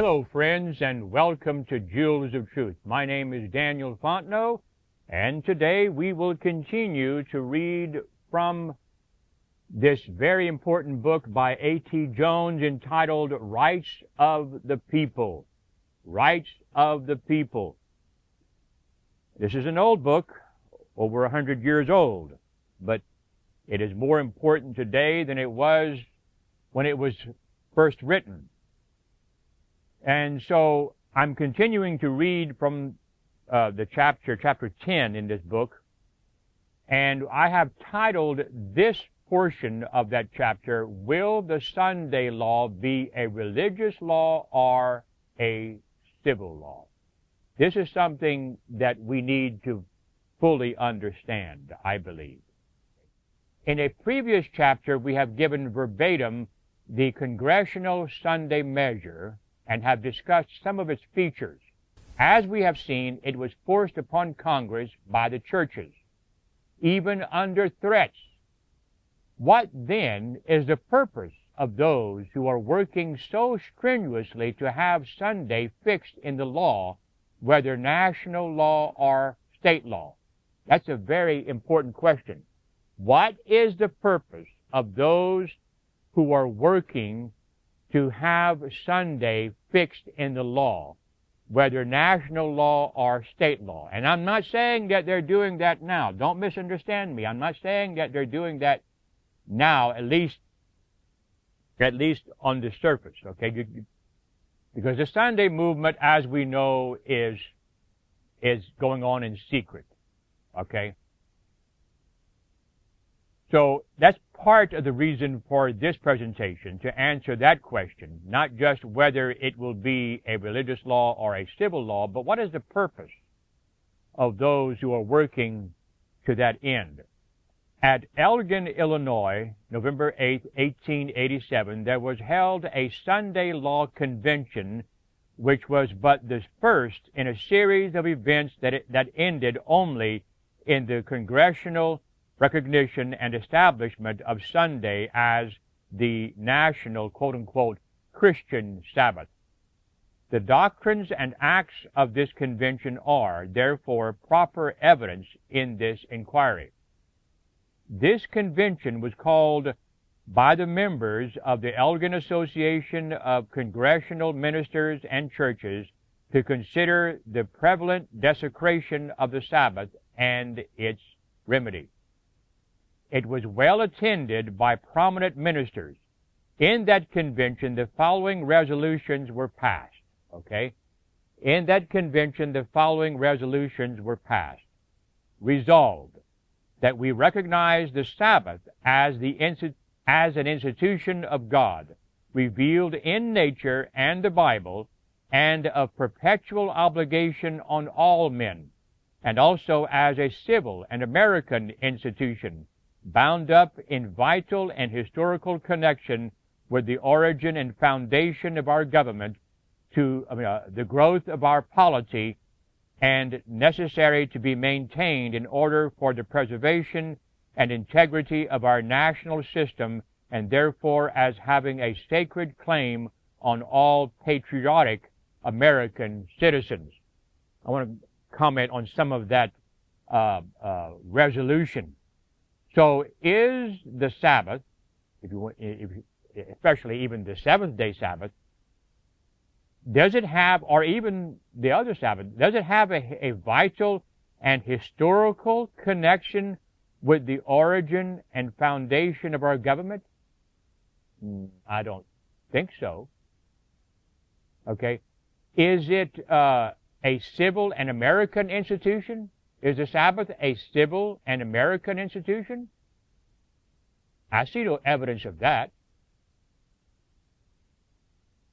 Hello, friends, and welcome to Jewels of Truth. My name is Daniel Fontenot, and today we will continue to read from this very important book by A.T. Jones entitled Rights of the People. Rights of the People. This is an old book, over 100 years old, but it is more important today than it was when it was first written. And so I'm continuing to read from the chapter 10 in this book, and I have titled this portion of that chapter, Will the Sunday Law be a Religious Law or a Civil Law? This is something that we need to fully understand, I believe. In a previous chapter, we have given verbatim the Congressional Sunday Measure and have discussed some of its features. As we have seen, it was forced upon Congress by the churches, even under threats. What then is the purpose of those who are working so strenuously to have Sunday fixed in the law, whether national law or state law? That's a very important question. What is the purpose of those who are working to have Sunday fixed in the law, whether national law or state law? And I'm not saying that they're doing that now. Don't misunderstand me. I'm not saying that they're doing that now, at least on the surface, okay? Because the Sunday movement, as we know, is going on in secret, okay? So that's part of the reason for this presentation, to answer that question, not just whether it will be a religious law or a civil law, but what is the purpose of those who are working to that end. At Elgin, Illinois, November 8, 1887, there was held a Sunday Law Convention, which was but the first in a series of events that ended only in the congressional recognition and establishment of Sunday as the national, quote-unquote, Christian Sabbath. The doctrines and acts of this convention are, therefore, proper evidence in this inquiry. This convention was called by the members of the Elgin Association of Congressional Ministers and Churches to consider the prevalent desecration of the Sabbath and its remedy. It was well attended by prominent ministers. In that convention, the following resolutions were passed, okay? In that convention, the following resolutions were passed. Resolved that we recognize the Sabbath as an institution of God, revealed in nature and the Bible, and of perpetual obligation on all men, and also as a civil and American institution, bound up in vital and historical connection with the origin and foundation of our government, to the growth of our polity, and necessary to be maintained in order for the preservation and integrity of our national system, and therefore as having a sacred claim on all patriotic American citizens. I want to comment on some of that resolution. So is the Sabbath, especially even the seventh-day Sabbath, does it have, or even the other Sabbath, does it have a vital and historical connection with the origin and foundation of our government? I don't think so. Okay. Is it a civil and American institution? Is the Sabbath a civil and American institution? I see no evidence of that.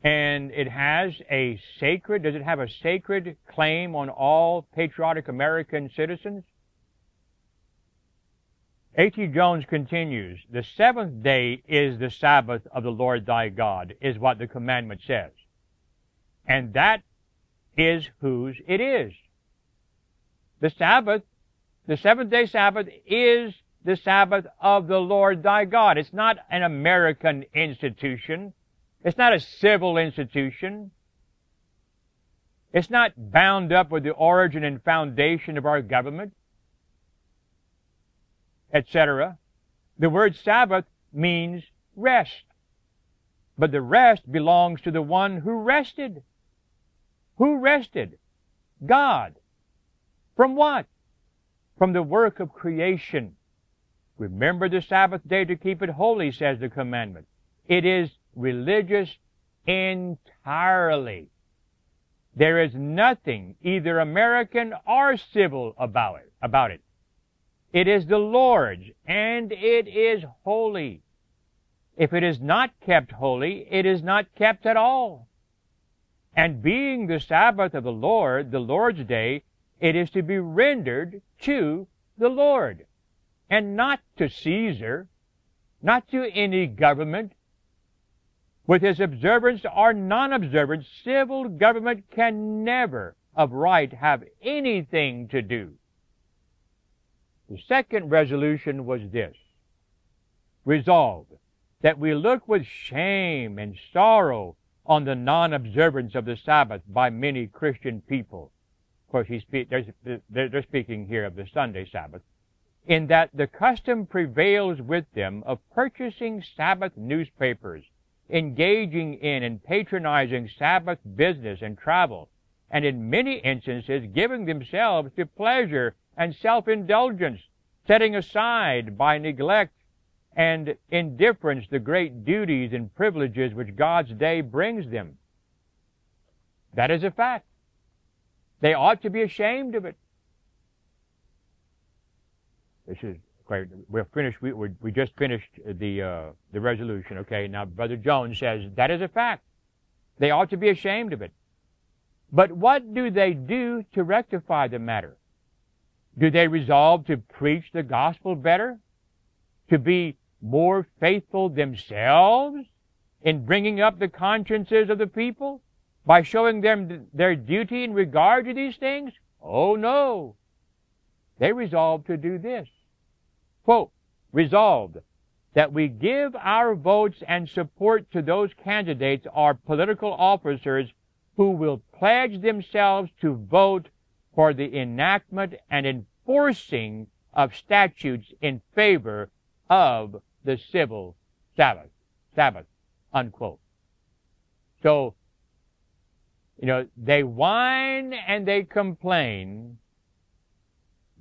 And it has does it have a sacred claim on all patriotic American citizens? A.T. Jones continues, the seventh day is the Sabbath of the Lord thy God, is what the commandment says. And that is whose it is. The Sabbath, the seventh-day Sabbath, is the Sabbath of the Lord thy God. It's not an American institution. It's not a civil institution. It's not bound up with the origin and foundation of our government, etc. The word Sabbath means rest. But the rest belongs to the one who rested. Who rested? God. From what? From the work of creation. Remember the Sabbath day to keep it holy, says the commandment. It is religious entirely. There is nothing either American or civil about it. It is the Lord's, and it is holy. If it is not kept holy, it is not kept at all. And being the Sabbath of the Lord's day, it is to be rendered to the Lord, and not to Caesar, not to any government. With his observance or non-observance, civil government can never of right have anything to do. The second resolution was this: resolved that we look with shame and sorrow on the non-observance of the Sabbath by many Christian people. Of course, they're speaking here of the Sunday Sabbath, in that the custom prevails with them of purchasing Sabbath newspapers, engaging in and patronizing Sabbath business and travel, and in many instances giving themselves to pleasure and self-indulgence, setting aside by neglect and indifference the great duties and privileges which God's day brings them. That is a fact. They ought to be ashamed of it. This is quite, we're finished. We just finished the resolution. Okay, now Brother Jones says that is a fact. They ought to be ashamed of it. But what do they do to rectify the matter? Do they resolve to preach the gospel better? To be more faithful themselves in bringing up the consciences of the people by showing them their duty in regard to these things? Oh, no. They resolve to do this. Quote, resolved that we give our votes and support to those candidates or political officers who will pledge themselves to vote for the enactment and enforcing of statutes in favor of the civil Sabbath, unquote. So, they whine and they complain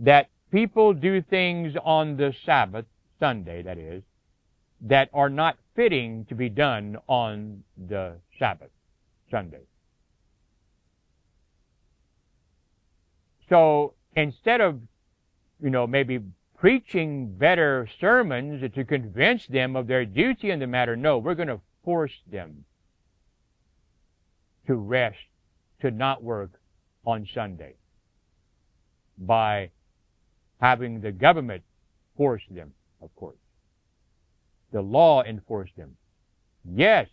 that people do things on the Sabbath, Sunday that is, that are not fitting to be done on the Sabbath, Sunday. So instead of, maybe preaching better sermons to convince them of their duty in the matter, no, we're going to force them to rest, to not work on Sunday by having the government force them, of course. The law enforce them. Yes,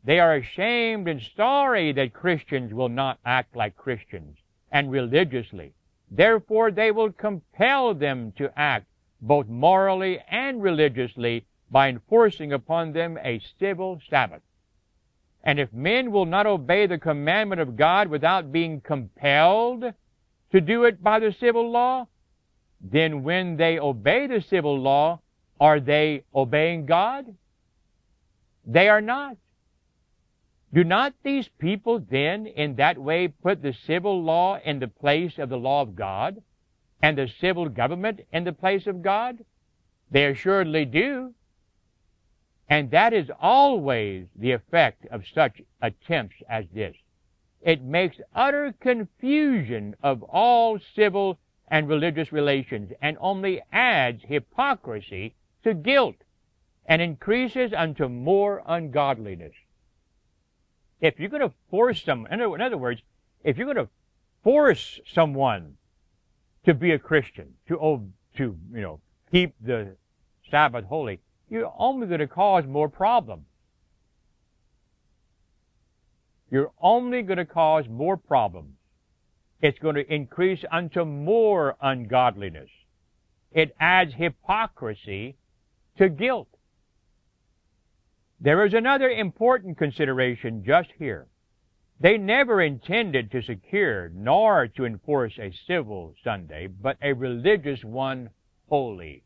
they are ashamed and sorry that Christians will not act like Christians and religiously. Therefore, they will compel them to act both morally and religiously by enforcing upon them a civil Sabbath. And if men will not obey the commandment of God without being compelled to do it by the civil law, then when they obey the civil law, are they obeying God? They are not. Do not these people then in that way put the civil law in the place of the law of God and the civil government in the place of God? They assuredly do. And that is always the effect of such attempts as this. It makes utter confusion of all civil and religious relations and only adds hypocrisy to guilt and increases unto more ungodliness. If you're going to force them, in other words, if you're going to force someone to be a Christian, to keep the Sabbath holy, you're only going to cause more problems. You're only going to cause more problems. It's going to increase unto more ungodliness. It adds hypocrisy to guilt. There is another important consideration just here. They never intended to secure nor to enforce a civil Sunday, but a religious one holy.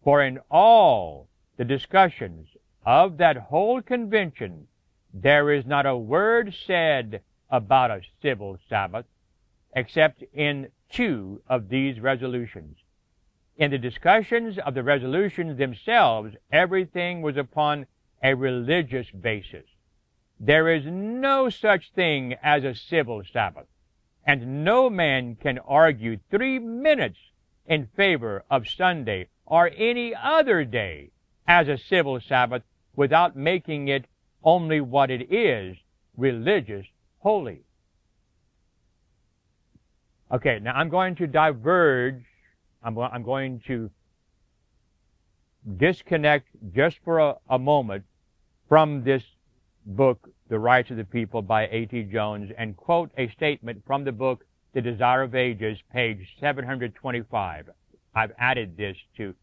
For in all the discussions of that whole convention, there is not a word said about a civil Sabbath, except in 2 of these resolutions. In the discussions of the resolutions themselves, everything was upon a religious basis. There is no such thing as a civil Sabbath, and no man can argue 3 minutes in favor of Sunday or any other day as a civil Sabbath without making it only what it is, religious, holy. Okay, now I'm going to diverge. I'm going to disconnect just for a moment from this book, The Rights of the People by A.T. Jones, and quote a statement from the book, The Desire of Ages, page 725. I've added this to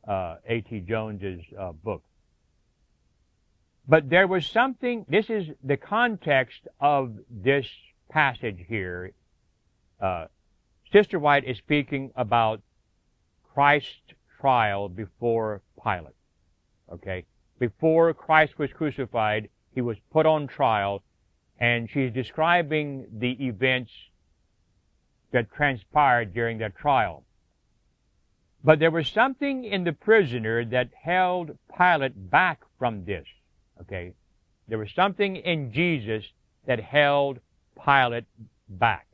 A.T. Jones's book. But there was something, this is the context of this passage here. Sister White is speaking about Christ's trial before Pilate. Okay? Before Christ was crucified, he was put on trial, and she's describing the events that transpired during that trial. But there was something in the prisoner that held Pilate back from this. Okay? There was something in Jesus that held Pilate back.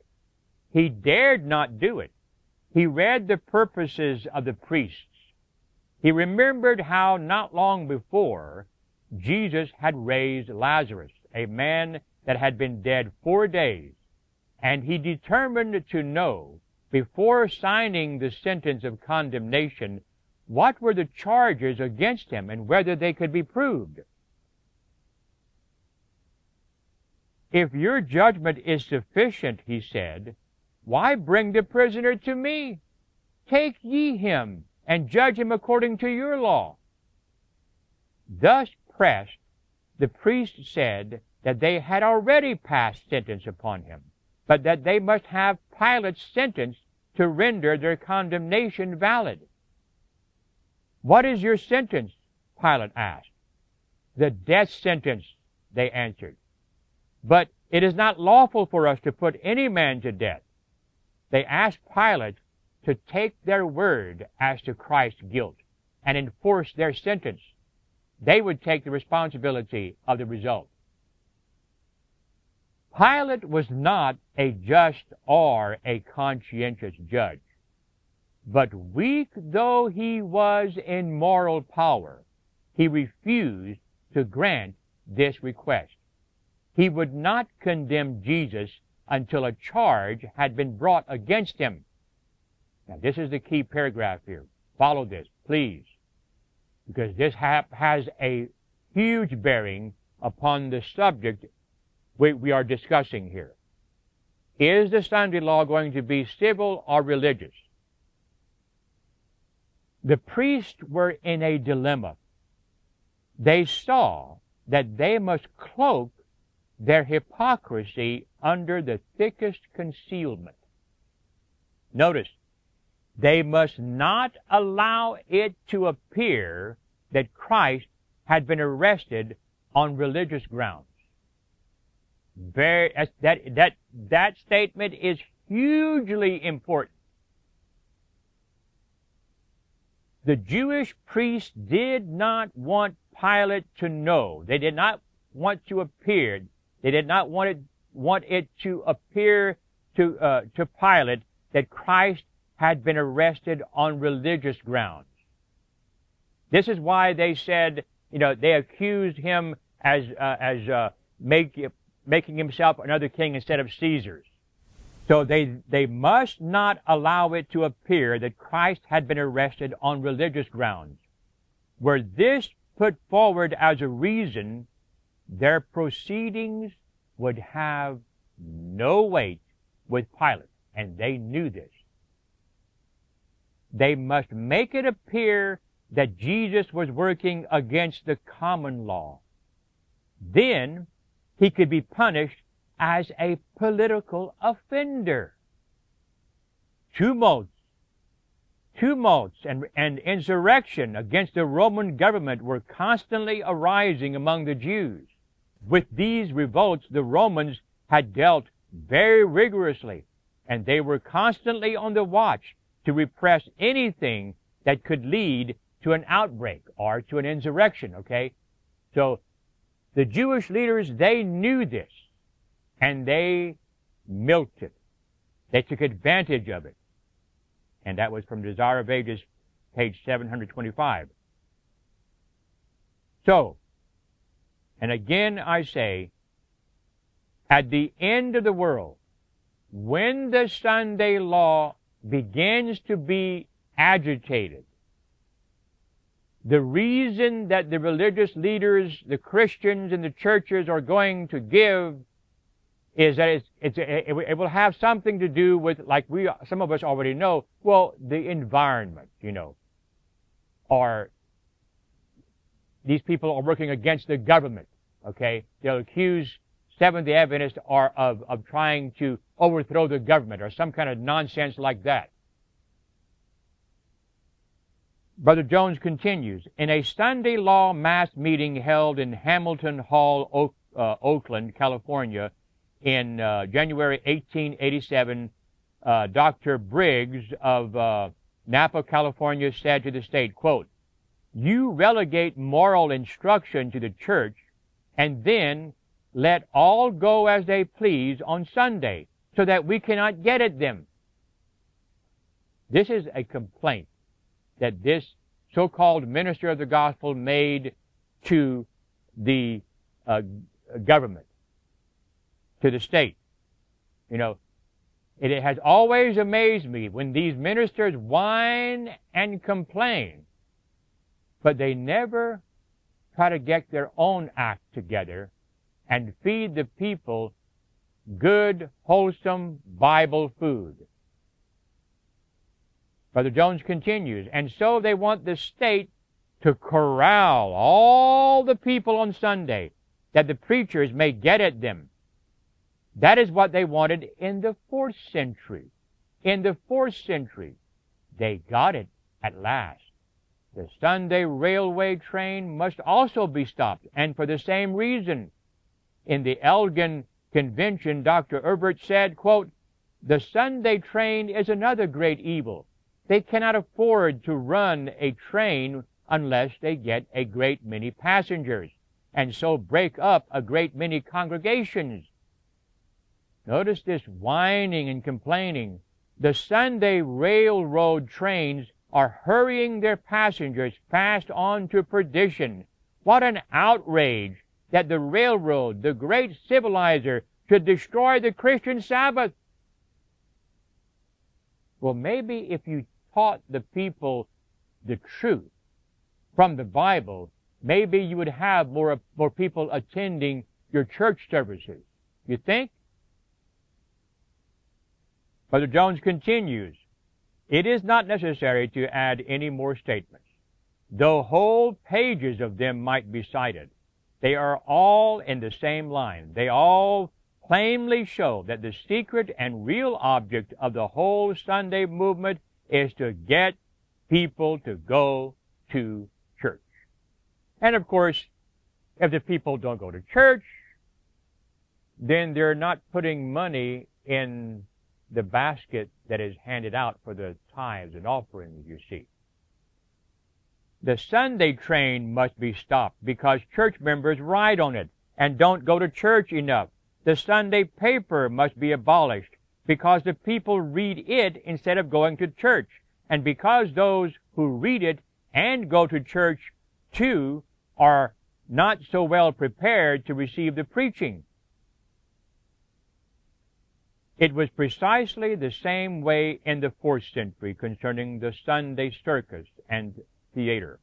He dared not do it. He read the purposes of the priests. He remembered how not long before Jesus had raised Lazarus, a man that had been dead 4 days, and he determined to know, before signing the sentence of condemnation, what were the charges against him and whether they could be proved. If your judgment is sufficient, he said, why bring the prisoner to me? Take ye him, and judge him according to your law. Thus pressed, the priest said that they had already passed sentence upon him, but that they must have Pilate's sentence to render their condemnation valid. What is your sentence? Pilate asked. The death sentence, they answered. But it is not lawful for us to put any man to death. They asked Pilate to take their word as to Christ's guilt and enforce their sentence. They would take the responsibility of the result. Pilate was not a just or a conscientious judge, but weak though he was in moral power, he refused to grant this request. He would not condemn Jesus until a charge had been brought against him. Now, this is the key paragraph here. Follow this, please, because this has a huge bearing upon the subject we are discussing here. Is the Sunday law going to be civil or religious? The priests were in a dilemma. They saw that they must cloak their hypocrisy under the thickest concealment. Notice, they must not allow it to appear that Christ had been arrested on religious grounds. That statement is hugely important. The Jewish priests did not want Pilate to know. They did not want to appear. They did not want it to appear to Pilate that Christ had been arrested on religious grounds. This is why they said, they accused him as making himself another king instead of Caesar's. So they must not allow it to appear that Christ had been arrested on religious grounds. Were this put forward as a reason, their proceedings would have no weight with Pilate, and they knew this. They must make it appear that Jesus was working against the common law. Then he could be punished as a political offender. Tumults and insurrection against the Roman government were constantly arising among the Jews. With these revolts, the Romans had dealt very rigorously, and they were constantly on the watch to repress anything that could lead to an outbreak or to an insurrection, okay? So the Jewish leaders, they knew this, and they milked it. They took advantage of it. And that was from Desire of Ages, page 725. So, and again I say, at the end of the world, when the Sunday law begins to be agitated, the reason that the religious leaders, the Christians and the churches are going to give is that it will have something to do with, like some of us already know, well, the environment, or these people are working against the government, okay? They'll accuse Seventh-day Adventists of trying to overthrow the government or some kind of nonsense like that. Brother Jones continues, in a Sunday law mass meeting held in Hamilton Hall, Oakland, California, in January 1887, Dr. Briggs of Napa, California, said to the state, quote, "You relegate moral instruction to the church and then let all go as they please on Sunday so that we cannot get at them." This is a complaint that this so-called minister of the gospel made to the government, to the state. It has always amazed me when these ministers whine and complain, but they never try to get their own act together and feed the people good, wholesome Bible food. Brother Jones continues, and so they want the state to corral all the people on Sunday that the preachers may get at them. That is what they wanted in the 4th century. In the 4th century, they got it at last. The Sunday railway train must also be stopped, and for the same reason. In the Elgin Convention, Dr. Herbert said, quote, "The Sunday train is another great evil. They cannot afford to run a train unless they get a great many passengers, and so break up a great many congregations." Notice this whining and complaining. The Sunday railroad trains are hurrying their passengers fast on to perdition. What an outrage that the railroad, the great civilizer, should destroy the Christian Sabbath. Well, maybe if you taught the people the truth from the Bible, maybe you would have more people attending your church services. You think? Brother Jones continues, "It is not necessary to add any more statements, though whole pages of them might be cited. They are all in the same line. They all plainly show that the secret and real object of the whole Sunday movement is to get people to go to church." And of course, if the people don't go to church, then they're not putting money in the basket that is handed out for the tithes and offerings, you see. The Sunday train must be stopped because church members ride on it and don't go to church enough. The Sunday paper must be abolished because the people read it instead of going to church, and because those who read it and go to church too are not so well prepared to receive the preaching. It was precisely the same way in the 4th century concerning the Sunday circus and theater.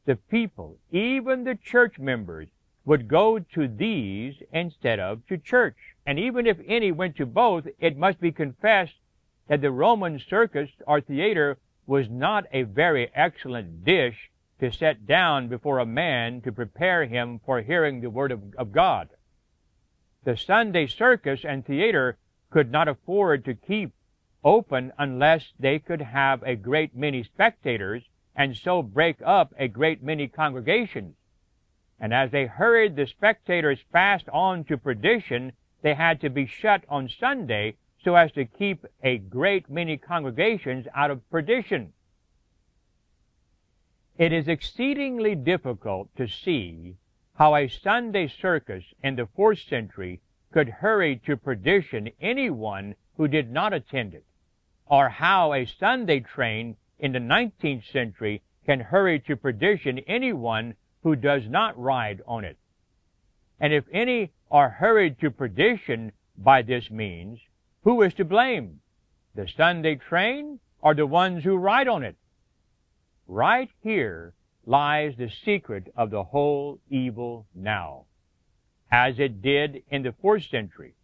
The people, even the church members, would go to these instead of to church. And even if any went to both, it must be confessed that the Roman circus or theater was not a very excellent dish to set down before a man to prepare him for hearing the Word of God. The Sunday circus and theater could not afford to keep open unless they could have a great many spectators and so break up a great many congregations. And as they hurried the spectators fast on to perdition, they had to be shut on Sunday so as to keep a great many congregations out of perdition. It is exceedingly difficult to see how a Sunday circus in the 4th century could hurry to perdition anyone who did not attend it, or how a Sunday train in the 19th century can hurry to perdition anyone who does not ride on it. And if any are hurried to perdition by this means, who is to blame? The Sunday train or the ones who ride on it? Right here lies the secret of the whole evil now, as it did in the 4th century.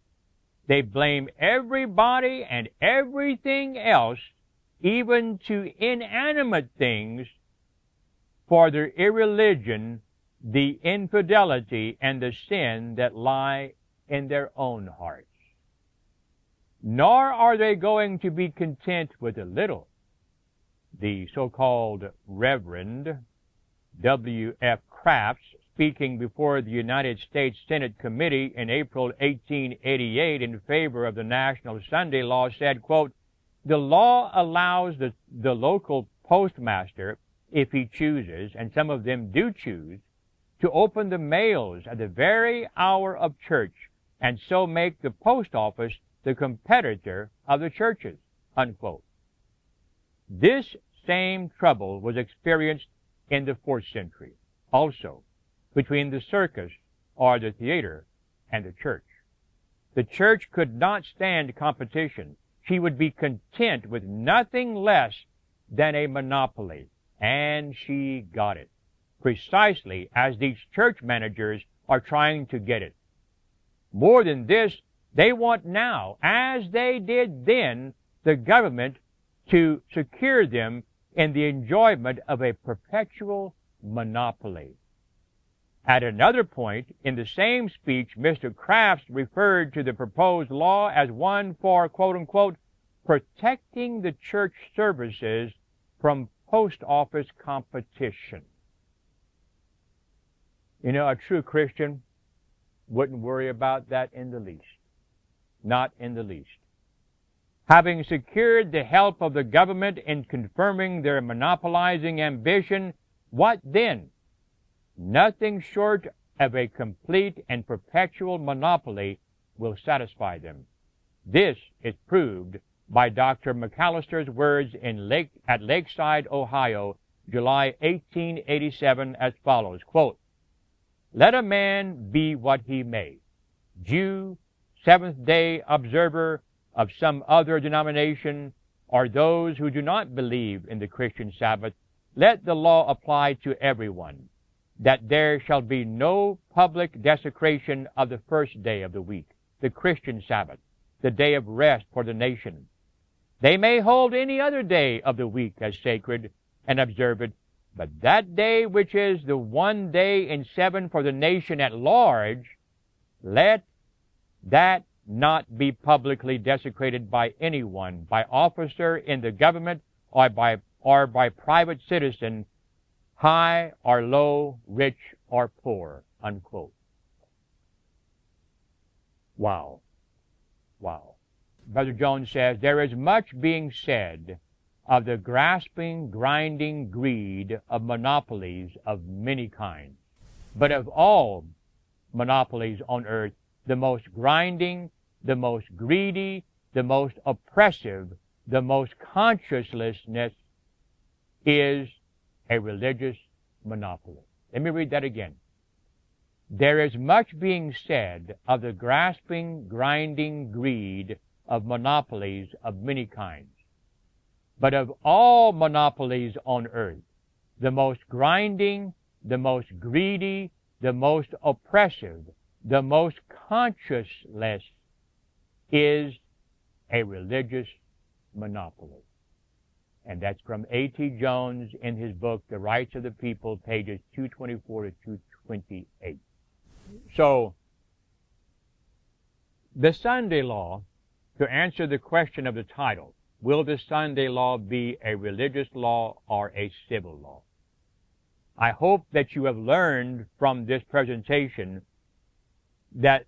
They blame everybody and everything else, even to inanimate things, for their irreligion, the infidelity, and the sin that lie in their own hearts. Nor are they going to be content with a little. The so-called Reverend W.F. Crafts, speaking before the United States Senate Committee in April 1888 in favor of the National Sunday Law, said, quote, "The law allows the local postmaster, if he chooses, and some of them do choose, to open the mails at the very hour of church and so make the post office the competitor of the churches," unquote. This same trouble was experienced in the 4th century also between the circus or the theater and the church. The church could not stand competition. She would be content with nothing less than a monopoly, and she got it, precisely as these church managers are trying to get it. More than this, they want now, as they did then, the government to secure them in the enjoyment of a perpetual monopoly. At another point in the same speech, Mr. Crafts referred to the proposed law as one for, quote-unquote, protecting the church services from post office competition. You know, a true Christian wouldn't worry about that in the least. Not in the least. Having secured the help of the government in confirming their monopolizing ambition, what then? Nothing short of a complete and perpetual monopoly will satisfy them. This is proved by Dr. McAllister's words at Lakeside, Ohio, July 1887 as follows, quote, "Let a man be what he may, Jew, Seventh-day observer of some other denomination, or those who do not believe in the Christian Sabbath, let the law apply to everyone, that there shall be no public desecration of the first day of the week, the Christian Sabbath, the day of rest for the nation. They may hold any other day of the week as sacred and observe it, but that day which is the one day in 7 for the nation at large, let that not be publicly desecrated by anyone, by officer in the government or by private citizen, high or low, rich or poor," unquote. Wow. Wow. Brother Jones says, "There is much being said of the grasping, grinding greed of monopolies of many kinds. But of all monopolies on earth, the most grinding, the most greedy, the most oppressive, the most consciencelessness is a religious monopoly." Let me read that again. "There is much being said of the grasping, grinding greed of monopolies of many kinds. But of all monopolies on earth, the most grinding, the most greedy, the most oppressive, the most conscienceless is a religious monopoly." And that's from A.T. Jones in his book, The Rights of the People, pages 224 to 228. So, The Sunday law, to answer the question of the title, will the Sunday law be a religious law or a civil law? I hope that you have learned from this presentation that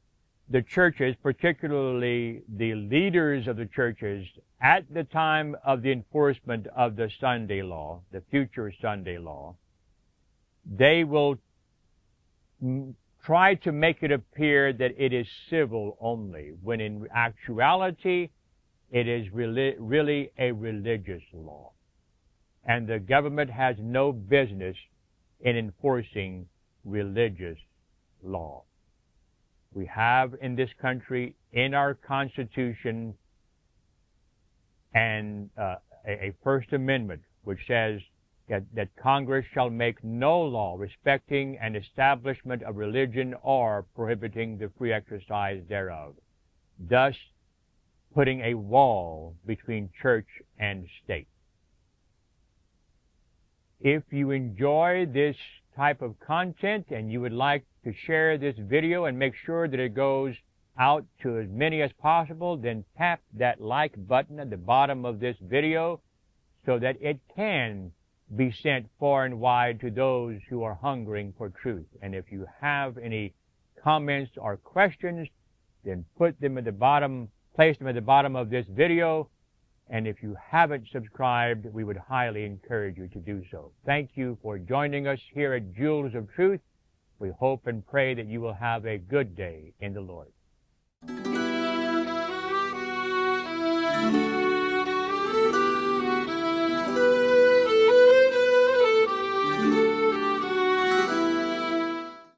the churches, particularly the leaders of the churches, at the time of the enforcement of the Sunday law, the future Sunday law, they will try to make it appear that it is civil only, when in actuality it is really a religious law. And the government has no business in enforcing religious law. We have in this country, in our Constitution, and a First Amendment which says that Congress shall make no law respecting an establishment of religion or prohibiting the free exercise thereof, thus putting a wall between church and state. If you enjoy this type of content and you would like to share this video and make sure that it goes out to as many as possible, then tap that like button at the bottom of this video so that it can be sent far and wide to those who are hungering for truth. And if you have any comments or questions, then put them at the bottom, place them at the bottom of this video. And if you haven't subscribed, we would highly encourage you to do so. Thank you for joining us here at Jewels of Truth. We hope and pray that you will have a good day in the Lord.